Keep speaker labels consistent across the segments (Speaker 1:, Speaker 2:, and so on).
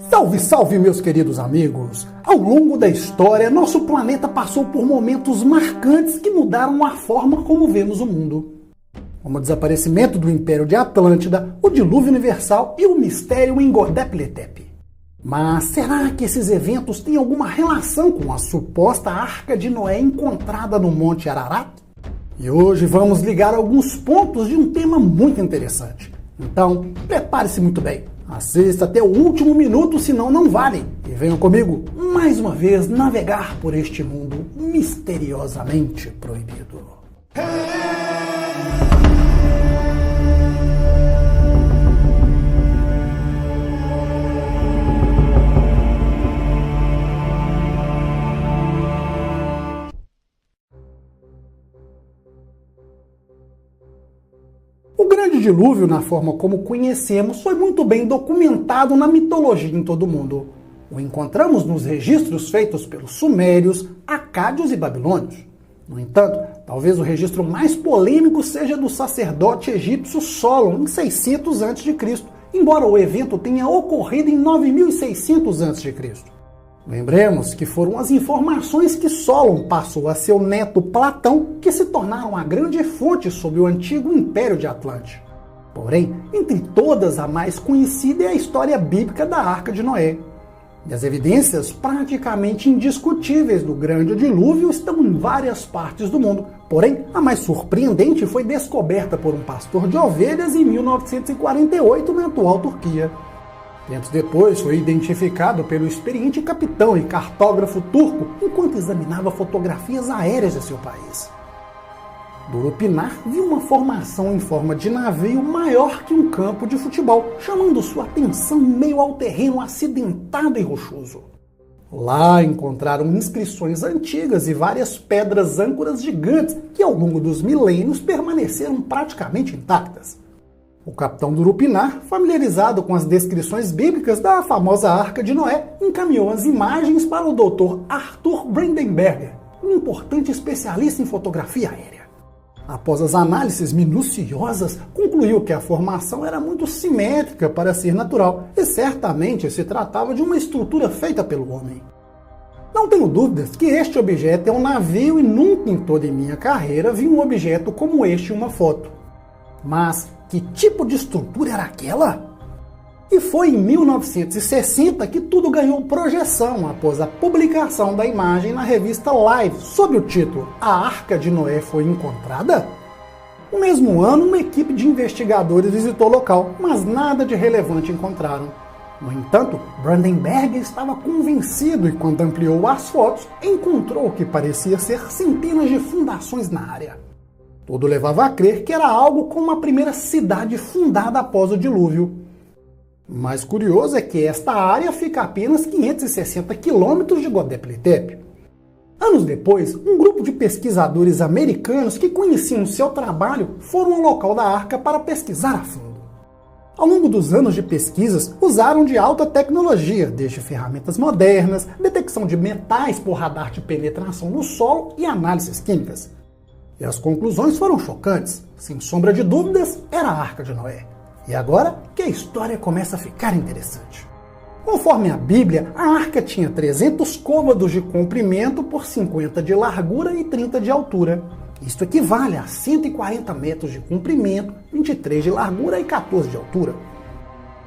Speaker 1: Salve, salve, meus queridos amigos! Ao longo da história, nosso planeta passou por momentos marcantes que mudaram a forma como vemos o mundo. Como o desaparecimento do Império de Atlântida, o dilúvio universal e o mistério em Göbekli-Tepe. Mas será que esses eventos têm alguma relação com a suposta Arca de Noé encontrada no Monte Ararat? E hoje vamos ligar alguns pontos de um tema muito interessante. Então, prepare-se muito bem. Assista até o último minuto, senão não vale. E venham comigo, mais uma vez, navegar por este mundo misteriosamente proibido. O grande dilúvio, na forma como conhecemos, foi muito bem documentado na mitologia em todo o mundo. O encontramos nos registros feitos pelos sumérios, acádios e babilônios. No entanto, talvez o registro mais polêmico seja do sacerdote egípcio Solon, em 600 a.C., embora o evento tenha ocorrido em 9600 a.C. Lembremos que foram as informações que Solon passou a seu neto Platão que se tornaram a grande fonte sobre o antigo Império de Atlântida. Porém, entre todas, a mais conhecida é a história bíblica da Arca de Noé. E as evidências praticamente indiscutíveis do grande dilúvio estão em várias partes do mundo. Porém, a mais surpreendente foi descoberta por um pastor de ovelhas em 1948 na atual Turquia. Tempos depois, foi identificado pelo experiente capitão e cartógrafo turco enquanto examinava fotografias aéreas de seu país. Durupinar viu uma formação em forma de navio maior que um campo de futebol, chamando sua atenção em meio ao terreno acidentado e rochoso. Lá encontraram inscrições antigas e várias pedras âncoras gigantes que ao longo dos milênios permaneceram praticamente intactas. O capitão Durupinar, familiarizado com as descrições bíblicas da famosa Arca de Noé, encaminhou as imagens para o Dr. Arthur Brandenberger, um importante especialista em fotografia aérea. Após as análises minuciosas, concluiu que a formação era muito simétrica para ser natural e certamente se tratava de uma estrutura feita pelo homem. Não tenho dúvidas que este objeto é um navio e nunca em toda minha carreira vi um objeto como este em uma foto. Mas que tipo de estrutura era aquela? E foi em 1960 que tudo ganhou projeção após a publicação da imagem na revista Live, sob o título A Arca de Noé foi encontrada? No mesmo ano, uma equipe de investigadores visitou o local, mas nada de relevante encontraram. No entanto, Brandenberg estava convencido e quando ampliou as fotos, encontrou o que parecia ser centenas de fundações na área. Tudo levava a crer que era algo como a primeira cidade fundada após o dilúvio. O mais curioso é que esta área fica a apenas 560 quilômetros de Göbekli-Tepe. Anos depois, um grupo de pesquisadores americanos que conheciam seu trabalho foram ao local da arca para pesquisar a fundo. Ao longo dos anos de pesquisas, usaram de alta tecnologia, desde ferramentas modernas, detecção de metais por radar de penetração no solo e análises químicas. E as conclusões foram chocantes. Sem sombra de dúvidas, era a Arca de Noé. E agora que a história começa a ficar interessante. Conforme a Bíblia, a arca tinha 300 côvados de comprimento por 50 de largura e 30 de altura. Isto equivale a 140 metros de comprimento, 23 de largura e 14 de altura.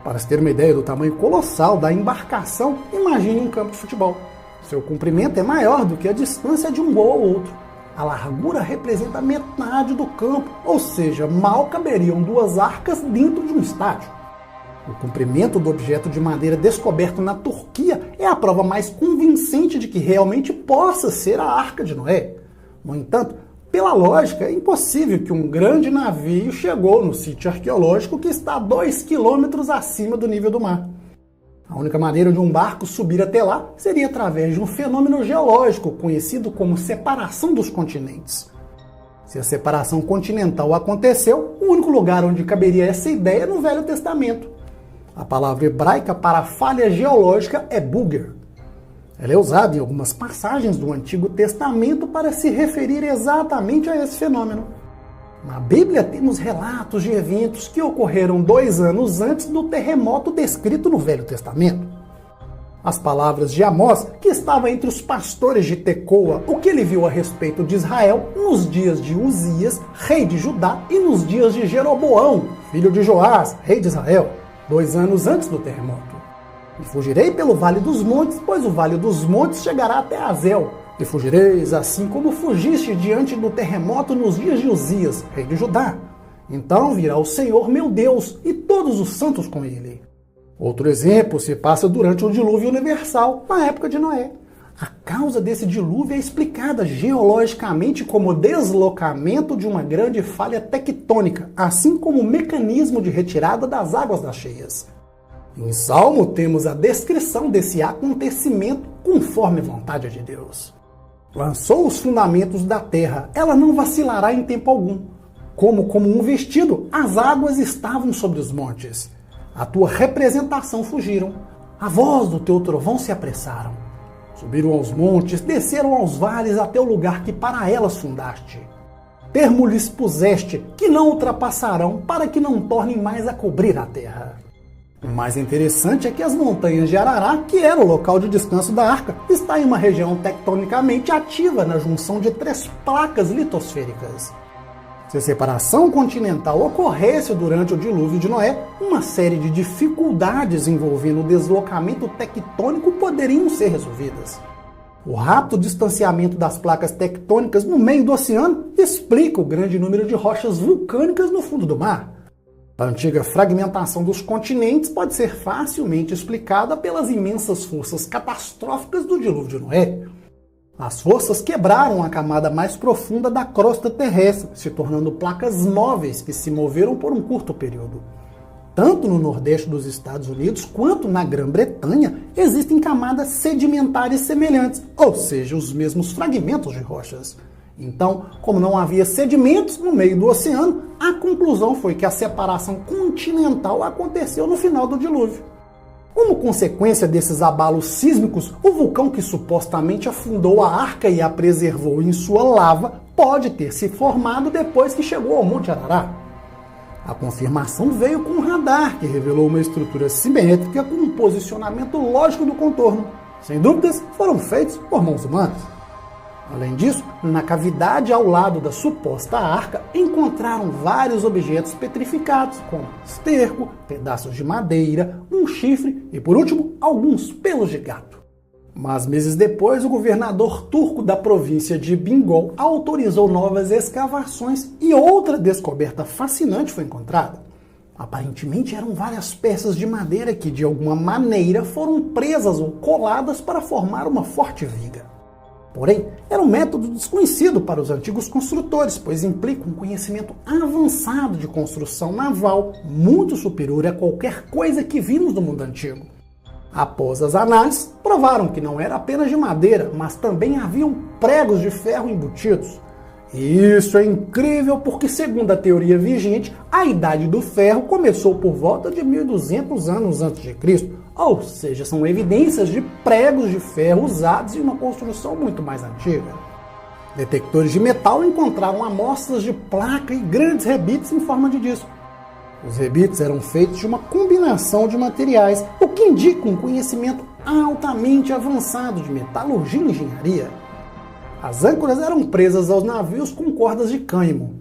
Speaker 1: Para se ter uma ideia do tamanho colossal da embarcação, imagine um campo de futebol. Seu comprimento é maior do que a distância de um gol ao outro. A largura representa metade do campo, ou seja, mal caberiam duas arcas dentro de um estádio. O comprimento do objeto de madeira descoberto na Turquia é a prova mais convincente de que realmente possa ser a Arca de Noé. No entanto, pela lógica, é impossível que um grande navio chegou no sítio arqueológico que está a 2 quilômetros acima do nível do mar. A única maneira de um barco subir até lá seria através de um fenômeno geológico conhecido como separação dos continentes. Se a separação continental aconteceu, o único lugar onde caberia essa ideia é no Velho Testamento. A palavra hebraica para falha geológica é buger. Ela é usada em algumas passagens do Antigo Testamento para se referir exatamente a esse fenômeno. Na Bíblia temos relatos de eventos que ocorreram 2 anos antes do terremoto descrito no Velho Testamento. As palavras de Amós, que estava entre os pastores de Tecoa, o que ele viu a respeito de Israel nos dias de Uzias, rei de Judá, e nos dias de Jeroboão, filho de Joás, rei de Israel, 2 anos antes do terremoto. E fugirei pelo vale dos montes, pois o vale dos montes chegará até Azel. E fugireis assim como fugiste diante do terremoto nos dias de Uzias, rei de Judá. Então virá o Senhor meu Deus e todos os santos com ele. Outro exemplo se passa durante o dilúvio universal, na época de Noé. A causa desse dilúvio é explicada geologicamente como deslocamento de uma grande falha tectônica, assim como o mecanismo de retirada das águas das cheias. Em Salmo temos a descrição desse acontecimento conforme a vontade de Deus. Lançou os fundamentos da terra, ela não vacilará em tempo algum. Como um vestido, as águas estavam sobre os montes. A tua representação fugiram. A voz do teu trovão se apressaram. Subiram aos montes, desceram aos vales até o lugar que para elas fundaste. Termo lhes puseste, que não ultrapassarão, para que não tornem mais a cobrir a terra. O mais interessante é que as montanhas de Arará, que era o local de descanso da arca, está em uma região tectonicamente ativa na junção de 3 placas litosféricas. Se a separação continental ocorresse durante o dilúvio de Noé, uma série de dificuldades envolvendo o deslocamento tectônico poderiam ser resolvidas. O rápido distanciamento das placas tectônicas no meio do oceano explica o grande número de rochas vulcânicas no fundo do mar. A antiga fragmentação dos continentes pode ser facilmente explicada pelas imensas forças catastróficas do dilúvio de Noé. As forças quebraram a camada mais profunda da crosta terrestre, se tornando placas móveis que se moveram por um curto período. Tanto no nordeste dos Estados Unidos quanto na Grã-Bretanha existem camadas sedimentares semelhantes, ou seja, os mesmos fragmentos de rochas. Então, como não havia sedimentos no meio do oceano, a conclusão foi que a separação continental aconteceu no final do dilúvio. Como consequência desses abalos sísmicos, o vulcão que supostamente afundou a arca e a preservou em sua lava pode ter se formado depois que chegou ao Monte Arará. A confirmação veio com um radar que revelou uma estrutura simétrica com um posicionamento lógico do contorno. Sem dúvidas, foram feitos por mãos humanas. Além disso, na cavidade ao lado da suposta arca, encontraram vários objetos petrificados, como esterco, pedaços de madeira, um chifre e, por último, alguns pelos de gato. Mas meses depois, o governador turco da província de Bingöl autorizou novas escavações e outra descoberta fascinante foi encontrada. Aparentemente eram várias peças de madeira que, de alguma maneira, foram presas ou coladas para formar uma forte viga. Porém, era um método desconhecido para os antigos construtores, pois implica um conhecimento avançado de construção naval, muito superior a qualquer coisa que vimos do mundo antigo. Após as análises, provaram que não era apenas de madeira, mas também haviam pregos de ferro embutidos. Isso é incrível porque, segundo a teoria vigente, a Idade do Ferro começou por volta de 1200 anos antes de Cristo, ou seja, são evidências de pregos de ferro usados em uma construção muito mais antiga. Detectores de metal encontraram amostras de placa e grandes rebites em forma de disco. Os rebites eram feitos de uma combinação de materiais, o que indica um conhecimento altamente avançado de metalurgia e engenharia. As âncoras eram presas aos navios com cordas de cânhamo.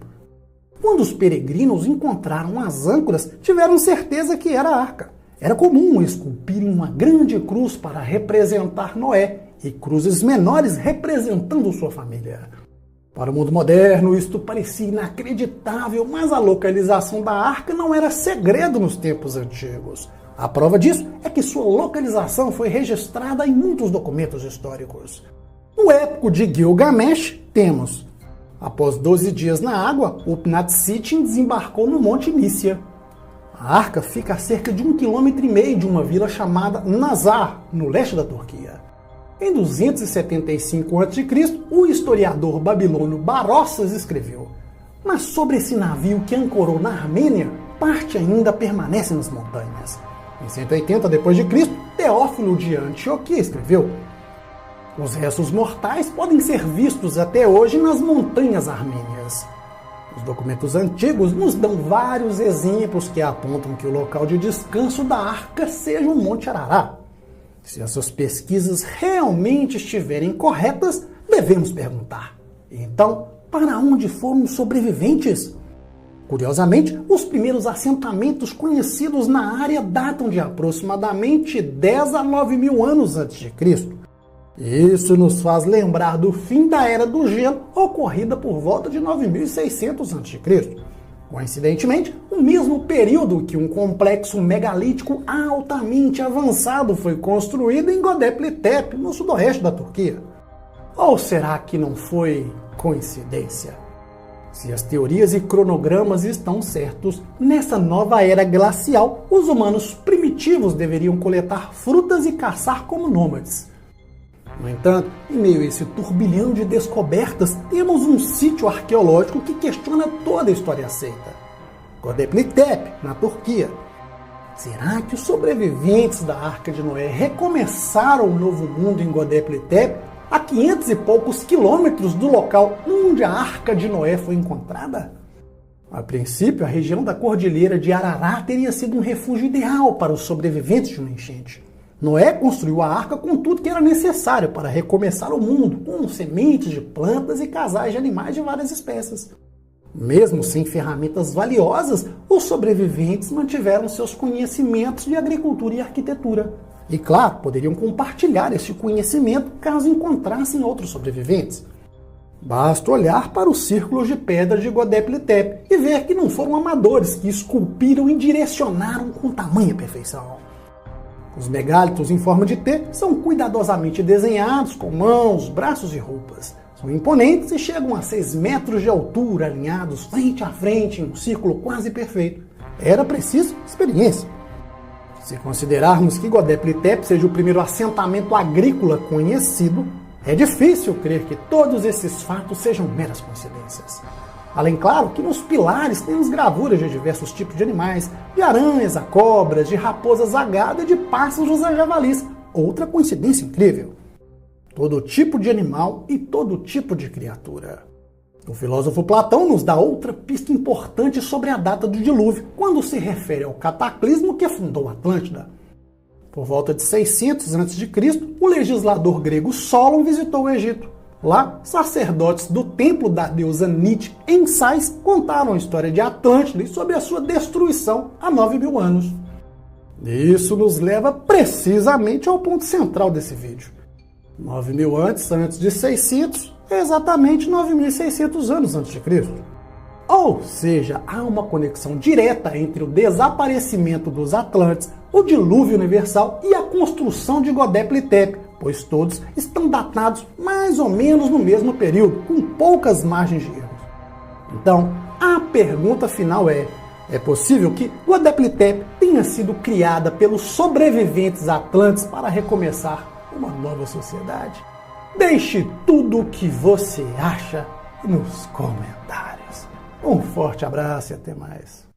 Speaker 1: Quando os peregrinos encontraram as âncoras, tiveram certeza que era a arca. Era comum esculpirem uma grande cruz para representar Noé e cruzes menores representando sua família. Para o mundo moderno, isto parecia inacreditável, mas a localização da arca não era segredo nos tempos antigos. A prova disso é que sua localização foi registrada em muitos documentos históricos. No épico de Gilgamesh, temos: após 12 dias na água, Upnat-Sitchin desembarcou no Monte Nícia. A arca fica a cerca de 1,5 km de uma vila chamada Nazar, no leste da Turquia. Em 275 a.C., o historiador babilônio Barossas escreveu: mas sobre esse navio que ancorou na Armênia, parte ainda permanece nas montanhas. Em 180 d.C., Teófilo de Antioquia escreveu: os restos mortais podem ser vistos até hoje nas montanhas armênias. Os documentos antigos nos dão vários exemplos que apontam que o local de descanso da arca seja o Monte Ararat. Se essas pesquisas realmente estiverem corretas, devemos perguntar: então, para onde foram os sobreviventes? Curiosamente, os primeiros assentamentos conhecidos na área datam de aproximadamente 10 a 9 mil anos antes de Cristo. Isso nos faz lembrar do fim da Era do Gelo, ocorrida por volta de 9600 a.C. Coincidentemente, o mesmo período que um complexo megalítico altamente avançado foi construído em Göbekli Tepe, no sudoeste da Turquia. Ou será que não foi coincidência? Se as teorias e cronogramas estão certos, nessa nova era glacial, os humanos primitivos deveriam coletar frutas e caçar como nômades. No entanto, em meio a esse turbilhão de descobertas, temos um sítio arqueológico que questiona toda a história aceita: Göbekli Tepe, na Turquia. Será que os sobreviventes da Arca de Noé recomeçaram o novo mundo em Göbekli Tepe, a 500 e poucos quilômetros do local onde a Arca de Noé foi encontrada? A princípio, a região da Cordilheira de Ararat teria sido um refúgio ideal para os sobreviventes de uma enchente. Noé construiu a arca com tudo que era necessário para recomeçar o mundo, com sementes de plantas e casais de animais de várias espécies. Mesmo sem ferramentas valiosas, os sobreviventes mantiveram seus conhecimentos de agricultura e arquitetura. E claro, poderiam compartilhar esse conhecimento caso encontrassem outros sobreviventes. Basta olhar para os círculos de pedra de Göbekli Tepe e ver que não foram amadores que esculpiram e direcionaram com tamanha perfeição. Os megálitos em forma de T são cuidadosamente desenhados com mãos, braços e roupas. São imponentes e chegam a 6 metros de altura, alinhados frente a frente em um círculo quase perfeito. Era preciso experiência. Se considerarmos que Göbekli Tepe seja o primeiro assentamento agrícola conhecido, é difícil crer que todos esses fatos sejam meras coincidências. Além, claro, que nos pilares temos gravuras de diversos tipos de animais, de aranhas a cobras, de raposas a gado e de pássaros a javalis. Outra coincidência incrível. Todo tipo de animal e todo tipo de criatura. O filósofo Platão nos dá outra pista importante sobre a data do dilúvio, quando se refere ao cataclismo que fundou Atlântida. Por volta de 600 a.C., o legislador grego Solon visitou o Egito. Lá, sacerdotes do templo da deusa Nit em Sais contaram a história de Atlântida e sobre a sua destruição há 9 mil anos. Isso nos leva precisamente ao ponto central desse vídeo. 9 mil antes de 600, é exatamente 9.600 anos antes de Cristo. Ou seja, há uma conexão direta entre o desaparecimento dos Atlantes, o dilúvio universal e a construção de Göbekli Tepe, pois todos estão datados mais ou menos no mesmo período, com poucas margens de erro. Então, a pergunta final é possível que Göbekli Tepe tenha sido criada pelos sobreviventes atlantes para recomeçar uma nova sociedade? Deixe tudo o que você acha nos comentários. Um forte abraço e até mais.